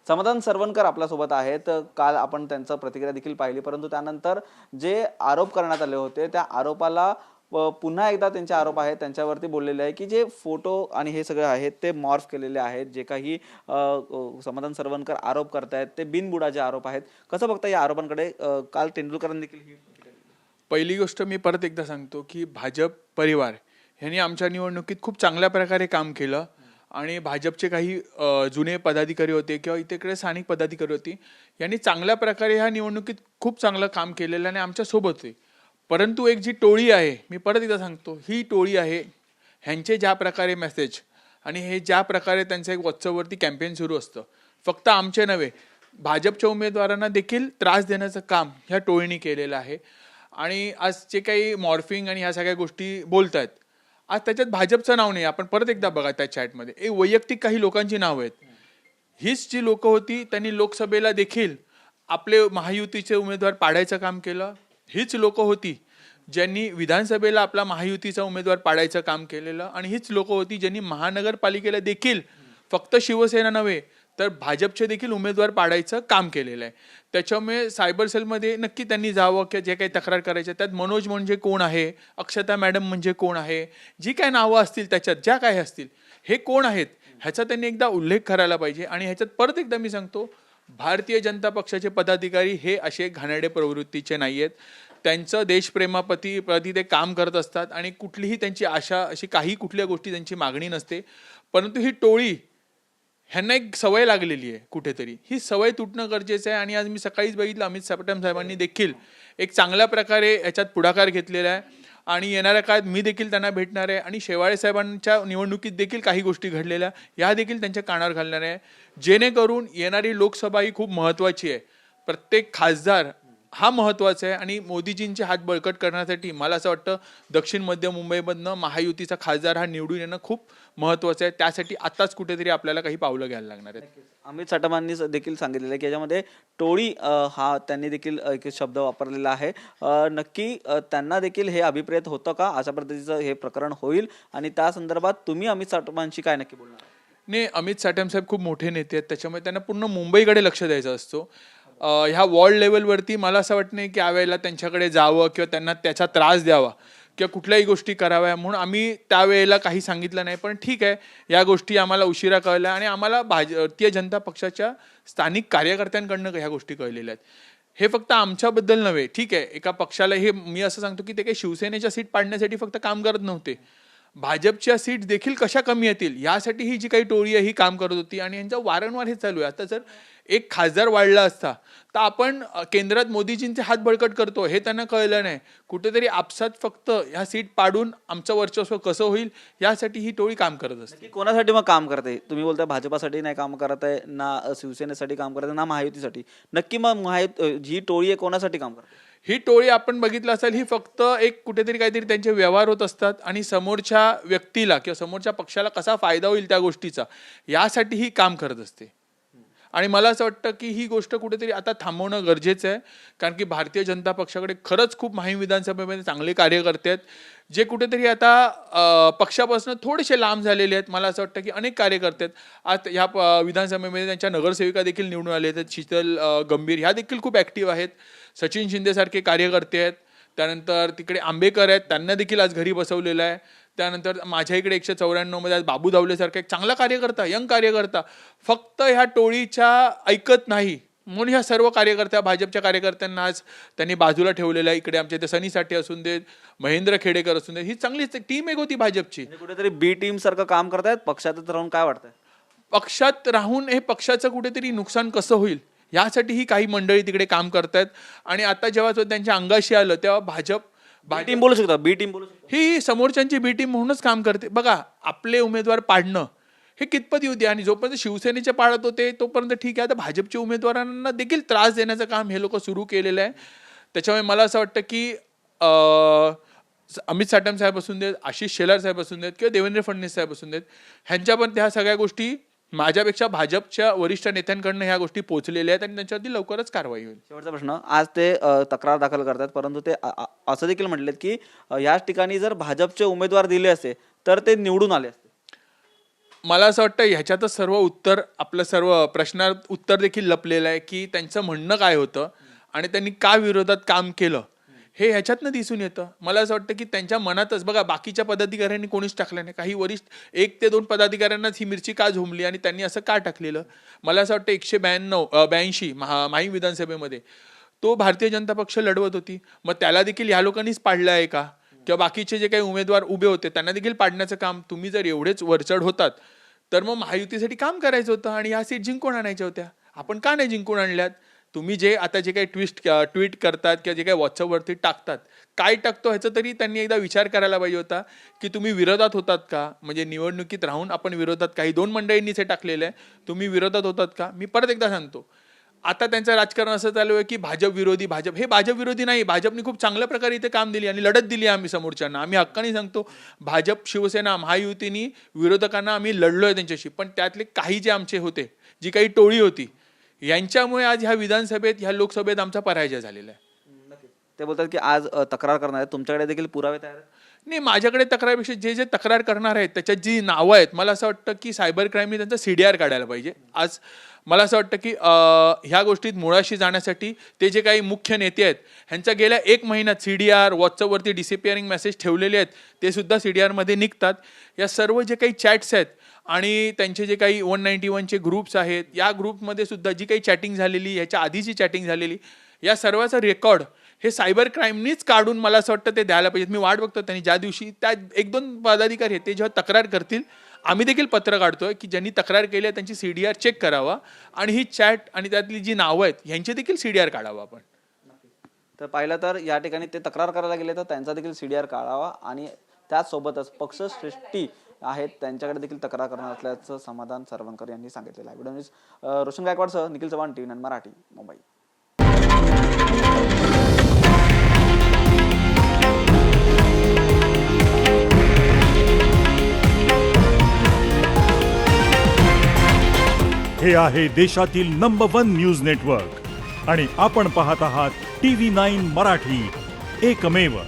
समाधान सरवणकर आपल्यासोबत आहेत. काल आपण त्यांचं प्रतिक्रिया देखील पाहिली, परंतु त्यानंतर जे आरोप करण्यात आले होते त्या आरोपाला पुन्हा एकदा त्यांचे आरोप आहेत त्यांच्यावरती बोललेले आहे की जे फोटो आणि हे सगळे आहेत ते मॉर्फ केलेले आहेत. जे काही समाधान सरवणकर आरोप करतायत ते बिनबुडाचे आरोप आहेत. कसं बघता या आरोपांकडे? काल तेंडुलकरांनी देखील ही पहिली गोष्ट मी परत एकदा सांगतो की भाजप परिवार यांनी आमच्या निवडणुकीत खूप चांगल्या प्रकारे काम केलं आणि भाजपचे काही जुने पदाधिकारी होते किंवा इकडे स्थानिक पदाधिकारी होती, यांनी चांगल्या प्रकारे ह्या निवडणुकीत खूप चांगलं काम केलेलं आणि आमच्या सोबत होते. परंतु एक जी टोळी आहे, मी परत एकदा सांगतो, ही टोळी आहे, ह्यांचे ज्या प्रकारे मेसेज आणि हे ज्या प्रकारे त्यांचं एक व्हॉट्सअपवरती कॅम्पेन सुरू असतं, फक्त आमचे नव्हे भाजपच्या उमेदवारांना देखील त्रास देण्याचं काम ह्या टोळीने केलेलं आहे. आणि आज जे काही मॉर्फिंग आणि ह्या सगळ्या गोष्टी बोलत आहेत, आज त्याच्यात भाजपचं नाव नाही. आपण परत एकदा बघा त्या चॅटमध्ये एक वैयक्तिक काही लोकांची नावं आहेत. हीच जी लोकं होती त्यांनी लोकसभेला देखील आपले महायुतीचे उमेदवार पाडायचं काम केलं. हीच लोकं होती ज्यांनी विधानसभेला आपला महायुतीचा उमेदवार पाडायचं काम केलेलं आणि हीच लोकं होती ज्यांनी महानगरपालिकेला देखील फक्त शिवसेना नव्हे तर भाजपचे देखील उमेदवार पाडायचं काम केलेलं आहे. त्याच्यामुळे सायबर सेलमध्ये नक्की त्यांनी जावं की जे काही तक्रार करायच्या त्यात मनोज म्हणजे कोण आहे, अक्षता मॅडम म्हणजे कोण आहे, जी काय नावं असतील त्याच्यात ज्या काय असतील हे कोण आहेत ह्याचा त्यांनी एकदा उल्लेख करायला पाहिजे. आणि ह्याच्यात परत एकदा मी सांगतो, भारतीय जनता पक्षाचे पदाधिकारी हे असे घाणेरडे प्रवृत्तीचे नाही आहेत. त्यांचं देशप्रेमाप्रती ते काम करत असतात आणि कुठलीही त्यांची आशा अशी काही कुठल्या गोष्टी त्यांची मागणी नसते. परंतु ही टोळी ह्यांना एक सवय लागलेली आहे कुठेतरी, ही सवय तुटणं गरजेचं आहे. आणि आज मी सकाळीच बघितलं अमित साटम साहेबांनी देखील एक चांगल्या प्रकारे याच्यात पुढाकार घेतलेला आहे आणि येणाऱ्या काळात मी देखील त्यांना भेटणार आहे आणि शेवाळे साहेबांच्या निवडणुकीत देखील काही गोष्टी घडलेल्या या देखील त्यांच्या कानावर घालणार आहे, जेणेकरून येणारी लोकसभा ही खूप महत्त्वाची आहे. प्रत्येक खासदार हा महत्त्वाचा आहे आणि मोदीजींचे हात बळकट करण्यासाठी मला असं वाटतं दक्षिण मध्य मुंबईमधनं महायुतीचा खासदार हा निवडून येणं खूप महत्त्वाचं आहे. त्यासाठी आताच कुठेतरी आपल्याला काही पावलं घ्यायला लागणार आहेत. अमित साटमांनी देखील सांगितलेलं आहे की याच्यामध्ये टोळी हा त्यांनी देखील एक शब्द वापरलेला आहे. नक्की त्यांना देखील हे अभिप्रेत होतं का अशा पद्धतीचं हे प्रकरण होईल आणि त्या संदर्भात तुम्ही अमित साटमांशी काय नक्की बोलणार? नाही, अमित साटम साहेब खूप मोठे नेते आहेत, त्याच्यामुळे त्यांना पूर्ण मुंबईकडे लक्ष द्यायचं असतो. ह्या वॉर्ड लेवलवरती मला असं वाटत नाही की यावेळेला त्यांच्याकडे जावं किंवा त्यांना त्याचा त्रास द्यावा किंवा कुठल्याही गोष्टी कराव्या म्हणून आम्ही त्यावेळेला काही सांगितलं नाही. पण ठीक आहे, या गोष्टी आम्हाला उशिरा कळल्या आणि आम्हाला भारतीय जनता पक्षाच्या स्थानिक कार्यकर्त्यांकडनं ह्या गोष्टी कळलेल्या आहेत. हे फक्त आमच्याबद्दल नव्हे, ठीक आहे, एका पक्षाला हे मी असं सांगतो की ते काही शिवसेनेच्या सीट पाडण्यासाठी फक्त काम करत नव्हते, भाजपच्या सीट देखील कशा कमी येतील यासाठी ही जी काही टोळी आहे ही काम करत होती आणि यांचं वारंवार हे चालू आहे. आता जर एक खासदार वाढला असता तर आपण केंद्रात मोदीजींचे हात बळकट करतो हे त्यांना कळलं नाही. कुठेतरी आपसात फक्त ह्या सीट पाडून आमचं वर्चस्व कसं होईल यासाठी ही टोळी काम करत असते. कोणासाठी मग काम करते? तुम्ही बोलताय भाजपासाठी नाही काम करत आहे, ना शिवसेनेसाठी काम करत आहे, ना महायुतीसाठी. नक्की मग ही टोळी आहे कोणासाठी काम करते? ही टोळी आपण बघितलं असेल, ही फक्त एक कुठेतरी काहीतरी त्यांचे व्यवहार होत असतात आणि समोरच्या व्यक्तीला किंवा समोरच्या पक्षाला कसा फायदा होईल त्या गोष्टीचा यासाठी ही काम करत असते. आणि मला असं वाटतं की ही गोष्ट कुठेतरी आता थांबवणं गरजेचं आहे, कारण की भारतीय जनता पक्षाकडे खरंच खूप माहीम विधानसभेमध्ये चांगले कार्यकर्ते आहेत जे कुठेतरी आता पक्षापासून थोडेसे लांब झालेले आहेत. मला असं वाटतं की अनेक कार्यकर्ते आहेत आज ह्या विधानसभेमध्ये त्यांच्या नगरसेविका देखील निवडून आले आहेत. शीतल गंभीर ह्या देखील खूप ॲक्टिव्ह आहेत. सचिन शिंदेसारखे कार्यकर्ते आहेत. त्यानंतर तिकडे आंबेकर आहेत, त्यांना देखील आज घरी बसवलेलं आहे. त्यानंतर माझ्या इकडे 194 मध्ये आज बाबू धावलेसारखा एक चांगला कार्यकर्ता, यंग कार्यकर्ता फक्त ह्या टोळीच्या ऐकत नाही म्हणून ह्या सर्व कार्यकर्त्या भाजपच्या कार्यकर्त्यांना आज त्यांनी बाजूला ठेवलेलं आहे. इकडे आमच्या इथे सनी साठे असून देत, महेंद्र खेडेकर असून देत, ही चांगलीच टीम एक होती भाजपची. कुठेतरी बी टीम सारखं काम करतायत पक्षातच राहून. काय वाटतंय पक्षात राहून हे पक्षाचं कुठेतरी नुकसान कसं होईल यासाठी ही काही मंडळी तिकडे काम करतायत. आणि आता जेव्हा त्यांच्या अंगाशी आलं तेव्हा भाजप टीम बोलू शकता, बी टीम बोलू शकता, ही समोरच्यांची बी टीम म्हणूनच काम करते. बघा, आपले उमेदवार पाडणं हे कितपत येऊ द्या आणि जोपर्यंत शिवसेनेचे पाडत होते तोपर्यंत ठीक आहे. आता भाजपच्या उमेदवारांना देखील त्रास देण्याचं काम हे लोक सुरू केलेलं आहे. त्याच्यामुळे मला असं वाटतं की अमित साटम साहेब असून देत, आशिष शेलार साहेब असून देत किंवा देवेंद्र फडणवीस साहेब असून देत, ह्यांच्यापर्यंत ह्या सगळ्या गोष्टी माझ्यापेक्षा भाजपच्या वरिष्ठ नेत्यांकडनं ह्या गोष्टी पोहोचलेल्या आहेत आणि त्यांच्यावरती लवकरच कारवाई होईल. शेवटचा प्रश्न, आज ते तक्रार दाखल करतात परंतु ते असं देखील म्हटलेत की याच ठिकाणी जर भाजपचे उमेदवार दिले असते तर ते निवडून आले असते. मला असं वाटतं ह्याच्यातच सर्व उत्तर, आपलं सर्व प्रश्नात उत्तर देखील लपलेलं आहे की त्यांचं म्हणणं काय होतं आणि त्यांनी का विरोधात काम केलं हे ह्याच्यातनं दिसून येतं. मला असं वाटतं की त्यांच्या मनातच, बघा बाकीच्या पदाधिकाऱ्यांनी कोणीच टाकलं नाही, काही वरिष्ठ 1 ते 2 पदाधिकाऱ्यांनाच ही मिरची का झोंबली आणि त्यांनी असं का टाकलेलं. मला असं वाटतं 182 माहीम विधानसभेमध्ये तो भारतीय जनता पक्ष लढवत होती, मग त्याला देखील ह्या लोकांनीच पाडलं आहे का? किंवा बाकीचे जे काही उमेदवार उभे होते त्यांना देखील पाडण्याचं काम, तुम्ही जर एवढेच वरचढ होतात तर मग महायुतीसाठी काम करायचं होतं आणि ह्या सीट जिंकून आणायच्या होत्या. आपण का नाही जिंकून आणल्यात? तुम्ही आता जे काही ट्विट करतात किंवा जे काही व्हॉट्सअपवरती टाकतात, काय टाकतो ह्याचा तरी त्यांनी एकदा विचार करायला पाहिजे होता की तुम्ही विरोधात होतात का? म्हणजे निवडणुकीत राहून आपण विरोधात, काही 2 मंडळींनीच हे टाकलेलं आहे, तुम्ही विरोधात होतात का? मी परत एकदा सांगतो, आता त्यांचं राजकारण असं चालू आहे की भाजप विरोधी, भाजप, हे भाजप विरोधी नाही. भाजपने खूप चांगल्या प्रकारे इथे काम दिली आणि लढत दिली आम्ही समोरच्यांना. आम्ही हक्काने सांगतो, भाजप शिवसेना महायुतीनी विरोधकांना आम्ही लढलोय त्यांच्याशी, पण त्यातले काही जे आमचे होते, जी काही टोळी होती, यांच्यामुळे आज ह्या विधानसभेत, ह्या लोकसभेत आमचा पराजय झालेला आहे. ते बोलतात की आज तक्रार करणार आहे, तुमच्याकडे देखील पुरावे तयार आहेत? नाही, माझ्याकडे तक्रारपेक्षा जे तक्रार करणार आहेत त्याच्यात जी नावं आहेत, मला असं वाटतं की सायबर क्राईमने त्यांचा CDR काढायला पाहिजे. आज मला असं वाटतं की ह्या गोष्टीत मुळाशी जाण्यासाठी ते जे काही मुख्य नेते आहेत ह्यांचा गेल्या 1 महिन्यात CDR, व्हॉट्सअपवरती डिसअपिअरिंग मेसेज ठेवलेले आहेत, ते सुद्धा CDR मध्ये निघतात. या सर्व जे काही चॅट्स आहेत आणि त्यांचे जे काही 191चे ग्रुप्स आहेत, या ग्रुपमध्ये सुद्धा जी काही चॅटिंग झालेली, ह्याच्या आधीची चॅटिंग झालेली, या सर्वाचा रेकॉर्ड हे सायबर क्राईमनीच काढून मला असं वाटतं ते द्यायला पाहिजेत. मी वाट बघतो त्यांनी ज्या दिवशी त्या 1-2 पदाधिकारी आहेत ते जेव्हा तक्रार करतील, आम्ही देखील पत्र काढतोय की ज्यांनी तक्रार केली आहे त्यांची CDR चेक करावा आणि ही चॅट आणि त्यातली जी नावं आहेत ह्यांचे देखील CDR काढावा आपण. तर पाहिलं तर या ठिकाणी ते तक्रार करायला गेले तर त्यांचा देखील CDR काढावा आणि त्याचसोबतच पक्षश्रेष्ठी आहेत त्यांच्याकडे देखील तक्रार करणार असल्याचं समाधान सरवणकर यांनी सांगितलेलं आहे. व्हिडिओ न्यूज रोशन गायकवाडसह निखिल चव्हाण, TV9 मराठी, मुंबई. हे आहे देशातील नंबर 1 न्यूज नेटवर्क आणि आपण पाहत आहात TV9 मराठी, एकमेव.